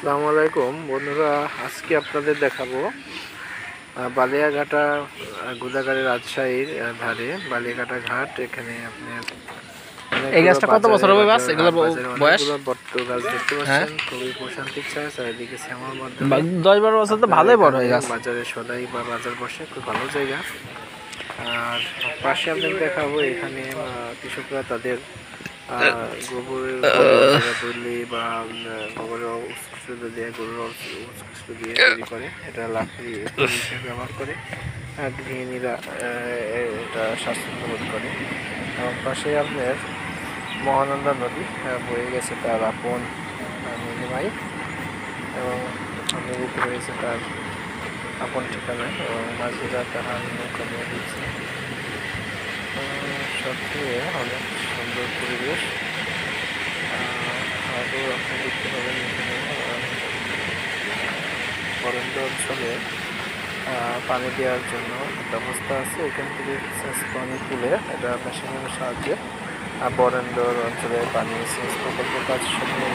আসসালামু আলাইকুম বন্ধুরা, আজকে আপনাদের দেখাবো বালিয়াঘাটা গোদাগাড়ি রাজশাহীর ধারে বালিয়াঘাটা ঘাট। এখানে আপনার এই গাছটা কত বছর হবে? বাস এগুলো বয়স অনেকগুলো বট্ট গাছ দেখতে হ্যাঁ পাচ্ছেন, খুবই প্রশান্তির ছায়া। চারিদিকে শ্যামার মাধ্যমে 10-12 বছর তো ভালোই বড় হয়ে গেছে। বাজারে সদাই বা বাজার বসে খুব ভালো জায়গা। আর পাশে আপনাদের দেখাবো এখানে কৃষকরা তাদের গোবরের বলি বা গোবরের উৎকৃষ্ট দিয়ে গরুর উৎকৃষ্ট দিয়ে তৈরি করে, এটা লাকড়ি হিসেবে ব্যবহার করে। গৃহিণীরা এটা স্বাচ্ছন্দ্য বোধ করে। এবং পাশে আপনার মহানন্দা নদী বয়ে গেছে তার আপন নীলিমাই, এবং নদীতে রয়েছে তার আপন ঠিকানা, এবং মাঝিরা তাহার নৌকা নিয়ে দিচ্ছে। সবচেয়ে অনেক সুন্দর পরিবেশ। আরও আপনি দেখতে পাবেন এখানে বরেন্দ্র অঞ্চলে পানি দেওয়ার জন্য ব্যবস্থা আছে। এখান থেকে সেচ পানি তুলে এটা মেশিনের সাহায্যে বরেন্দ্র অঞ্চলে পানি সেচ প্রকল্প কাজ সম্পূর্ণ